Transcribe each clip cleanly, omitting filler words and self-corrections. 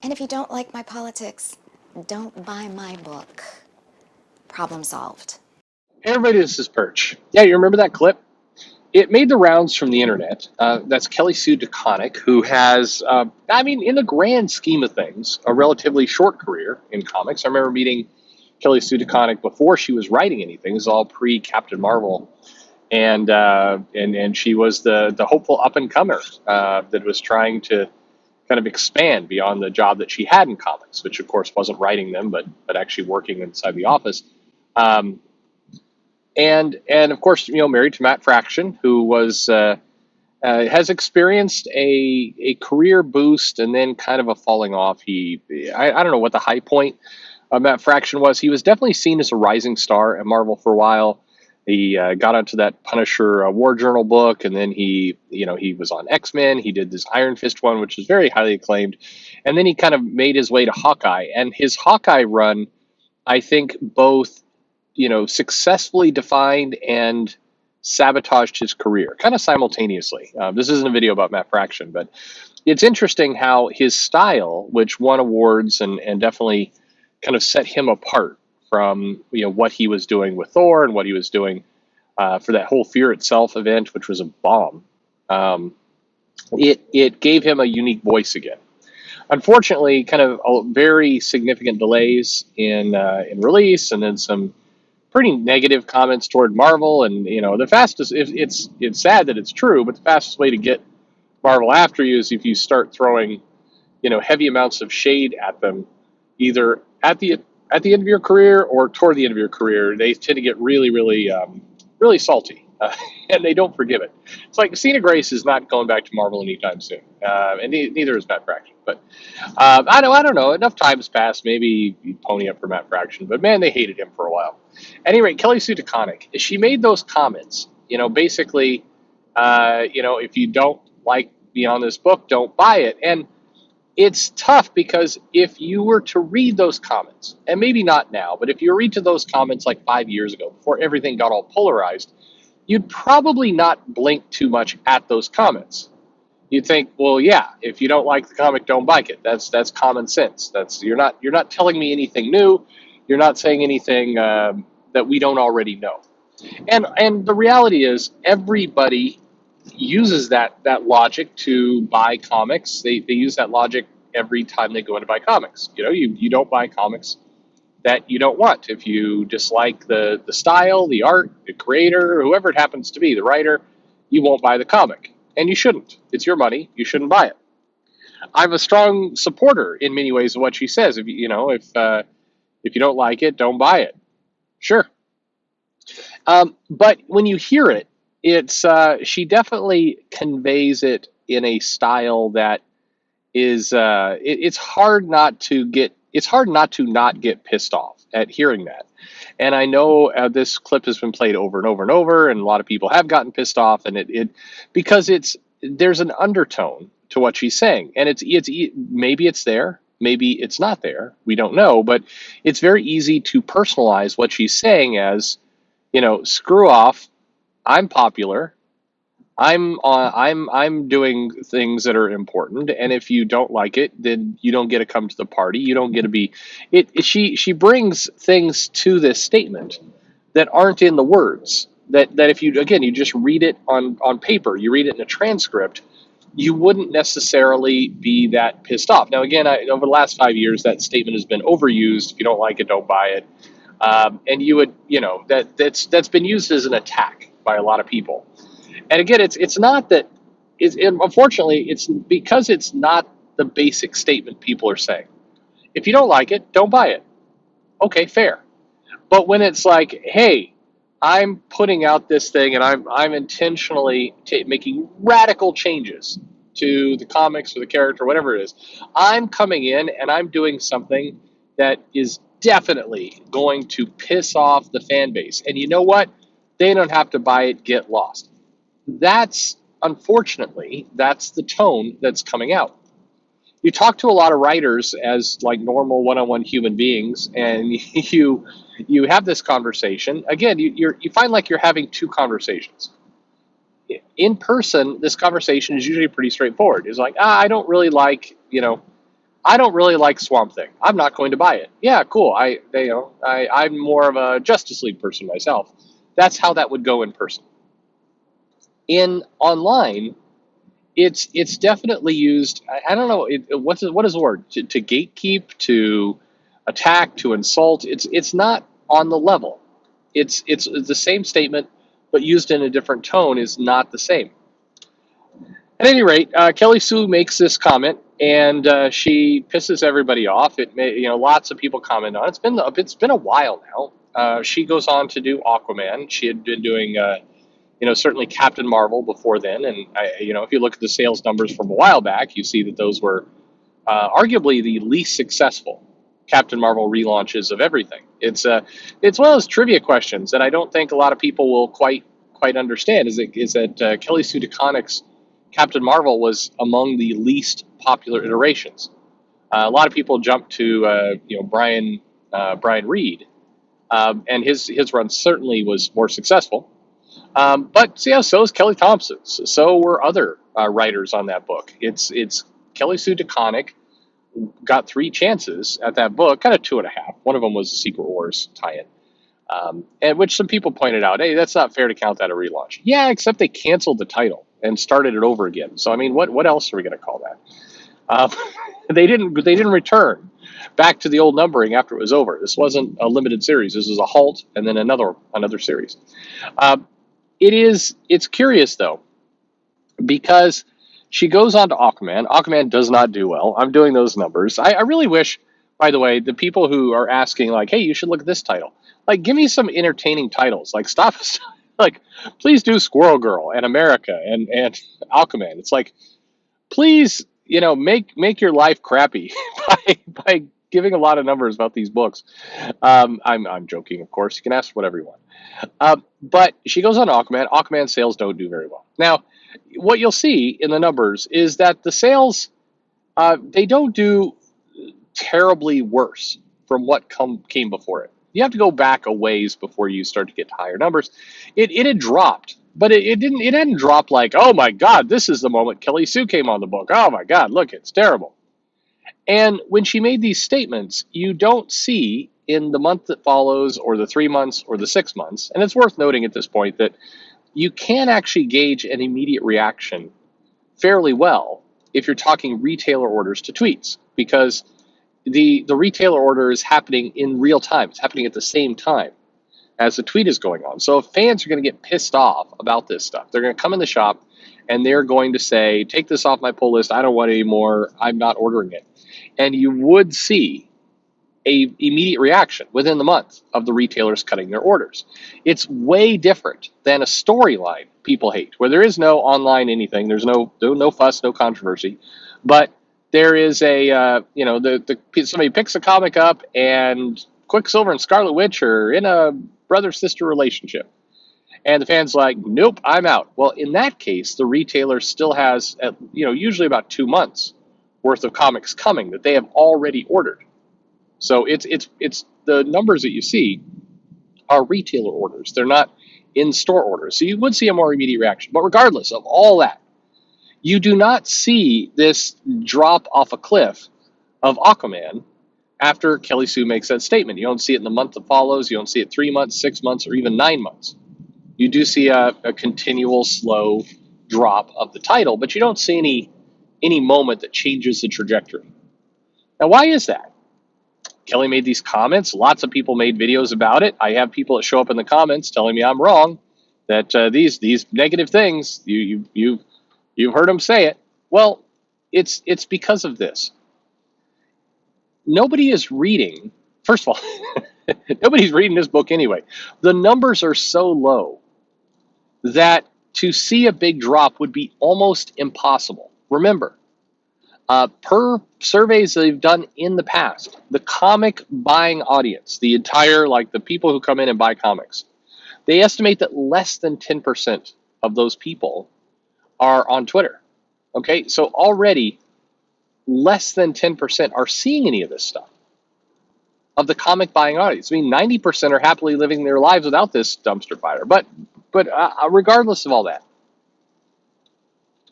And if you don't like my politics, don't buy my book. Problem solved. Hey everybody, this is Perch. Yeah, you remember that clip? It made the rounds from the internet. That's Kelly Sue DeConnick, who has, in the grand scheme of things, a relatively short career in comics. I remember meeting Kelly Sue DeConnick before she was writing anything. It was all pre Captain Marvel, and she was the hopeful up and comer that was trying to kind of expand beyond the job that she had in comics, which of course wasn't writing them, but actually working inside the office. Um, and of course, married to Matt Fraction, who was has experienced a career boost and then kind of a falling off. I don't know what the high point of Matt Fraction was. He was definitely seen as a rising star at Marvel for a while. He got onto that Punisher War Journal book, and then he was on X-Men. He did this Iron Fist one, which was very highly acclaimed, and then he kind of made his way to Hawkeye. And his Hawkeye run, I think, both successfully defined and sabotaged his career kind of simultaneously. This isn't a video about Matt Fraction, but it's interesting how his style, which won awards and definitely kind of set him apart from what he was doing with Thor and what he was doing for that whole Fear Itself event, which was a bomb. It gave him a unique voice again. Unfortunately, kind of very significant delays in release, and then some pretty negative comments toward Marvel. And the fastest, it's sad that it's true, but the fastest way to get Marvel after you is if you start throwing heavy amounts of shade at them, either at the end of your career or toward the end of your career. They tend to get really salty. And they don't forgive it. It's like Cena Grace is not going back to Marvel anytime soon, and neither is Matt Fraction. But I don't know. Enough time's passed. Maybe you pony up for Matt Fraction, but man, they hated him for a while. At any rate, Kelly Sue DeConnick, she made those comments. Basically, if you don't like me on this book, don't buy it. And it's tough because if you were to read those comments, and maybe not now, but if you read to those comments like 5 years ago, before everything got all polarized, you'd probably not blink too much at those comments. You'd think, well, yeah, if you don't like the comic, don't like it. That's common sense. You're not telling me anything new. You're not saying anything that we don't already know. And the reality is, everybody uses that logic to buy comics. They use that logic every time they go in to buy comics. You don't buy comics that you don't want. If you dislike the style, the art, the creator, whoever it happens to be, the writer, you won't buy the comic. And you shouldn't. It's your money. You shouldn't buy it. I'm a strong supporter in many ways of what she says. If you don't like it, don't buy it. Sure. But when you hear it, she definitely conveys it in a style that is it's hard not to not get pissed off at hearing that. And I know this clip has been played over and over and over, and a lot of people have gotten pissed off, and because there's an undertone to what she's saying, and it's maybe it's there, maybe it's not there, we don't know, but it's very easy to personalize what she's saying as, screw off, I'm popular, I'm doing things that are important, and if you don't like it, then you don't get to come to the party. You don't get to be. She brings things to this statement that aren't in the words. That if you just read it on paper, you read it in a transcript, you wouldn't necessarily be that pissed off. Now, again, over the last 5 years, that statement has been overused. If you don't like it, don't buy it. And you would, that's been used as an attack by a lot of people. And again, it's not that. Unfortunately, it's because it's not the basic statement people are saying. If you don't like it, don't buy it. Okay, fair. But when it's like, hey, I'm putting out this thing, and I'm intentionally making radical changes to the comics or the character, whatever it is. I'm coming in and I'm doing something that is definitely going to piss off the fan base. And you know what? They don't have to buy it. Get lost. Unfortunately, that's the tone that's coming out. You talk to a lot of writers as like normal one-on-one human beings, and you have this conversation. Again, you find like you're having two conversations. In person, this conversation is usually pretty straightforward. It's like, I don't really like, I don't really like Swamp Thing. I'm not going to buy it. Yeah, cool. I'm more of a Justice League person myself. That's how that would go in person. In online, it's definitely used. I don't know what is the word to gatekeep, to attack, to insult. It's not on the level. It's the same statement, but used in a different tone is not the same. At any rate, Kelly Sue makes this comment, and she pisses everybody off. Lots of people comment on it. It's been a while now. She goes on to do Aquaman. She had been doing, certainly Captain Marvel before then, and if you look at the sales numbers from a while back, you see that those were arguably the least successful Captain Marvel relaunches of everything. It's one of those trivia questions that I don't think a lot of people will quite understand. Is that Kelly Sue DeConnick's Captain Marvel was among the least popular iterations. A lot of people jump to Brian Reed, and his run certainly was more successful. But yeah, so is Kelly Thompson's. So were other writers on that book. It's Kelly Sue DeConnick got 3 chances at that book, kind of 2.5. One of them was the Secret Wars tie-in, and which some people pointed out, hey, that's not fair to count that a relaunch. Yeah, except they canceled the title and started it over again. So I mean, what else are we going to call that? They didn't return back to the old numbering after it was over. This wasn't a limited series. This was a halt and then another series. It's curious though, because she goes on to Aquaman. Aquaman does not do well. I'm doing those numbers. I really wish, by the way, the people who are asking, like, hey, you should look at this title. Like, give me some entertaining titles. Like, stop. Like, please do Squirrel Girl and America and Aquaman. It's like, please, make your life crappy by giving a lot of numbers about these books. I'm joking, of course. You can ask whatever you want. But she goes on Aquaman. Aquaman sales don't do very well. Now, what you'll see in the numbers is that the sales, they don't do terribly worse from what came before it. You have to go back a ways before you start to get to higher numbers. It had dropped, but it hadn't dropped like, oh my God, this is the moment Kelly Sue came on the book. Oh my God, look, it's terrible. And when she made these statements, you don't see in the month that follows, or the 3 months, or the 6 months, and it's worth noting at this point that you can actually gauge an immediate reaction fairly well if you're talking retailer orders to tweets, because the retailer order is happening in real time. It's happening at the same time as the tweet is going on. So if fans are going to get pissed off about this stuff, they're going to come in the shop and they're going to say, take this off my pull list. I don't want it anymore. I'm not ordering it. And you would see a immediate reaction within the month of the retailers cutting their orders. It's way different than a storyline people hate, where there is no online anything. There's no fuss, no controversy, but there is somebody picks a comic up and Quicksilver and Scarlet Witch are in a brother-sister relationship. And the fan's like, nope, I'm out. Well, in that case, the retailer still has, usually about 2 months worth of comics coming that they have already ordered. So it's the numbers that you see are retailer orders. They're not in-store orders. So you would see a more immediate reaction. But regardless of all that, you do not see this drop off a cliff of Aquaman after Kelly Sue makes that statement. You don't see it in the month that follows. You don't see it 3 months, 6 months, or even 9 months. You do see a continual slow drop of the title, but you don't see any moment that changes the trajectory. Now, why is that? Kelly made these comments. Lots of people made videos about it. I have people that show up in the comments telling me I'm wrong, that these negative things, you've heard them say it. Well, it's because of this. Nobody is reading. First of all, nobody's reading this book anyway. The numbers are so low that to see a big drop would be almost impossible. Remember, per surveys they've done in the past, the comic buying audience, the entire, like the people who come in and buy comics, they estimate that less than 10% of those people are on Twitter. Okay, so already less than 10% are seeing any of this stuff of the comic buying audience. I mean, 90% are happily living their lives without this dumpster fire. But regardless of all that,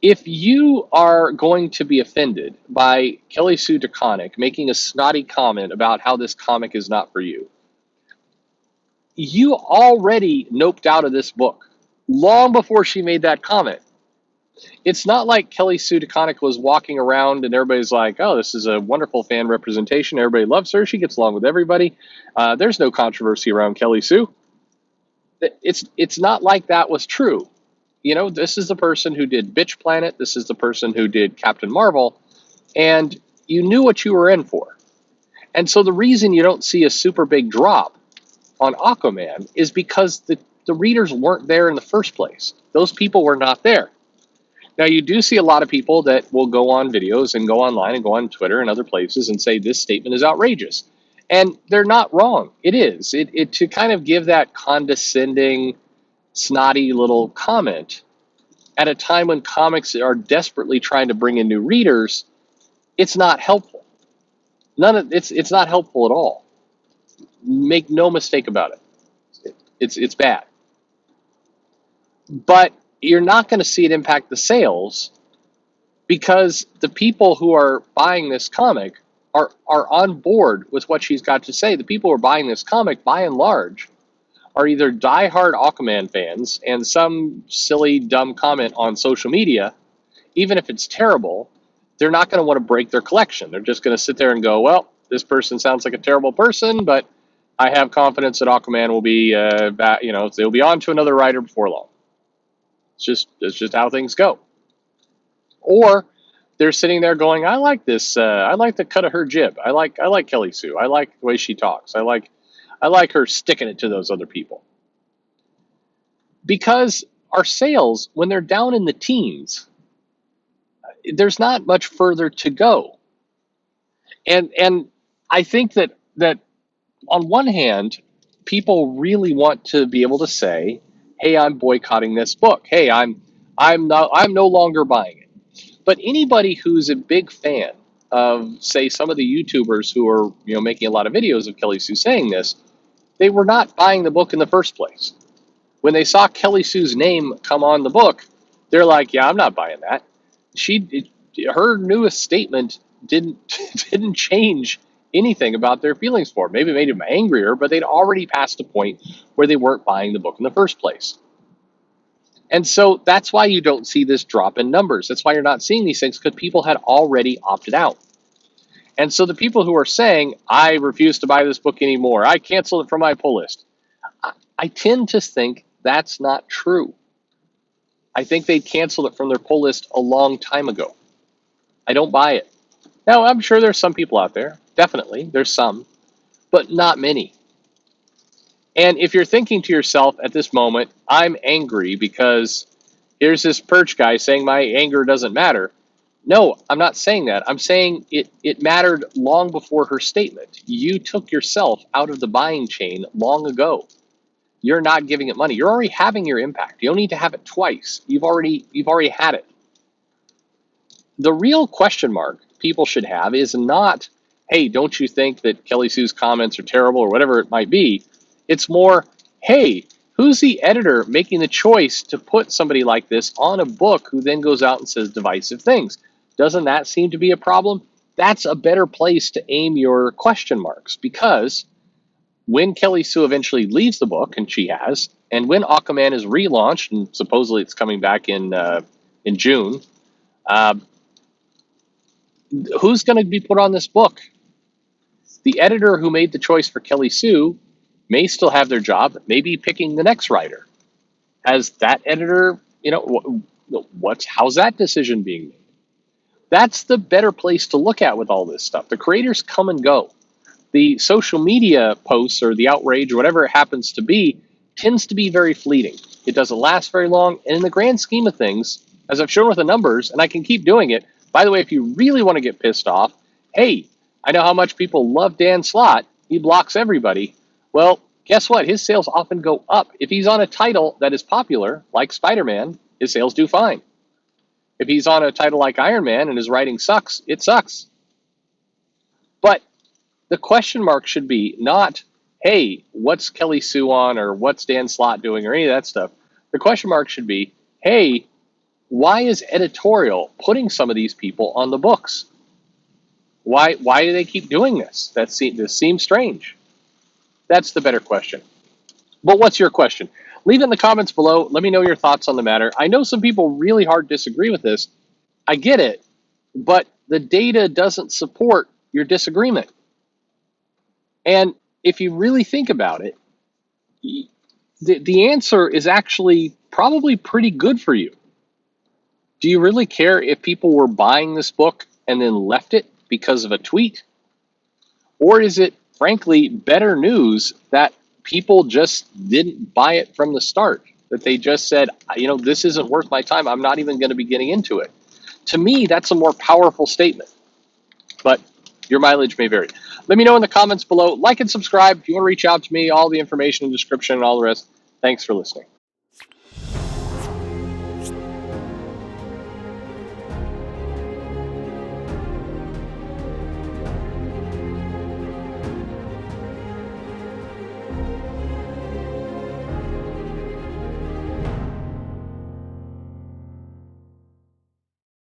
If you are going to be offended by Kelly Sue DeConnick making a snotty comment about how this comic is not for you, you already noped out of this book long before she made that comment. It's not like Kelly Sue DeConnick was walking around and everybody's like, oh, this is a wonderful fan representation. Everybody loves her. She gets along with everybody. There's no controversy around Kelly Sue. It's not like that was true. You know, this is the person who did Bitch Planet. This is the person who did Captain Marvel. And you knew what you were in for. And so the reason you don't see a super big drop on Aquaman is because the readers weren't there in the first place. Those people were not there. Now, you do see a lot of people that will go on videos and go online and go on Twitter and other places and say this statement is outrageous. And they're not wrong. It is. It to kind of give that condescending, snotty little comment at a time when comics are desperately trying to bring in new readers, it's not helpful. It's not helpful at all. Make no mistake about it. It's bad. But you're not going to see it impact the sales because the people who are buying this comic are on board with what she's got to say. The people who are buying this comic, by and large, are either diehard Aquaman fans and some silly, dumb comment on social media, even if it's terrible, they're not going to want to break their collection. They're just going to sit there and go, well, this person sounds like a terrible person, but I have confidence that Aquaman will be, they'll be on to another writer before long. It's just how things go. Or they're sitting there going, I like this. I like the cut of her jib. I like Kelly Sue. I like the way she talks. I like her sticking it to those other people. Because our sales, when they're down in the teens, there's not much further to go. And I think that on one hand, people really want to be able to say, hey, I'm boycotting this book. Hey, I'm no longer buying it. But anybody who's a big fan of, say, some of the YouTubers who are, making a lot of videos of Kelly Sue saying this, they were not buying the book in the first place. When they saw Kelly Sue's name come on the book, they're like, yeah, I'm not buying that. Her newest statement didn't didn't change anything about their feelings for it. Maybe it made them angrier, but they'd already passed a point where they weren't buying the book in the first place. And so that's why you don't see this drop in numbers. That's why you're not seeing these things, because people had already opted out. And so the people who are saying, I refuse to buy this book anymore, I canceled it from my pull list, I tend to think that's not true. I think they canceled it from their pull list a long time ago. I don't buy it. Now, I'm sure there's some people out there. Definitely, there's some, but not many. And if you're thinking to yourself at this moment, I'm angry because here's this Perch guy saying my anger doesn't matter. No, I'm not saying that. I'm saying it mattered long before her statement. You took yourself out of the buying chain long ago. You're not giving it money. You're already having your impact. You don't need to have it twice. You've already had it. The real question mark people should have is not, hey, don't you think that Kelly Sue's comments are terrible or whatever it might be? It's more, hey, who's the editor making the choice to put somebody like this on a book who then goes out and says divisive things? Doesn't that seem to be a problem? That's a better place to aim your question marks, because when Kelly Sue eventually leaves the book, and she has, and when Aquaman is relaunched, and supposedly it's coming back in June, who's going to be put on this book? The editor who made the choice for Kelly Sue may still have their job, maybe picking the next writer. Has that editor, how's that decision being made? That's the better place to look at with all this stuff. The creators come and go. The social media posts or the outrage or whatever it happens to be tends to be very fleeting. It doesn't last very long. And in the grand scheme of things, as I've shown with the numbers, and I can keep doing it, by the way, if you really want to get pissed off, hey, I know how much people love Dan Slott. He blocks everybody. Well, guess what? His sales often go up. If he's on a title that is popular, like Spider-Man, his sales do fine. If he's on a title like Iron Man and his writing sucks, it sucks. But the question mark should be not, hey, what's Kelly Sue on, or what's Dan Slott doing, or any of that stuff. The question mark should be, hey, Why is editorial putting some of these people on the books? Why do they keep doing this? This seems strange. That's the better question. But what's your question? Leave it in the comments below. Let me know your thoughts on the matter. I know some people really hard disagree with this. I get it, but the data doesn't support your disagreement. And if you really think about it, the answer is actually probably pretty good for you. Do you really care if people were buying this book and then left it because of a tweet? Or is it, frankly, better news that people just didn't buy it from the start? That they just said, this isn't worth my time. I'm not even going to be getting into it. To me, that's a more powerful statement. But your mileage may vary. Let me know in the comments below. Like and subscribe if you want to reach out to me. All the information in the description and all the rest. Thanks for listening.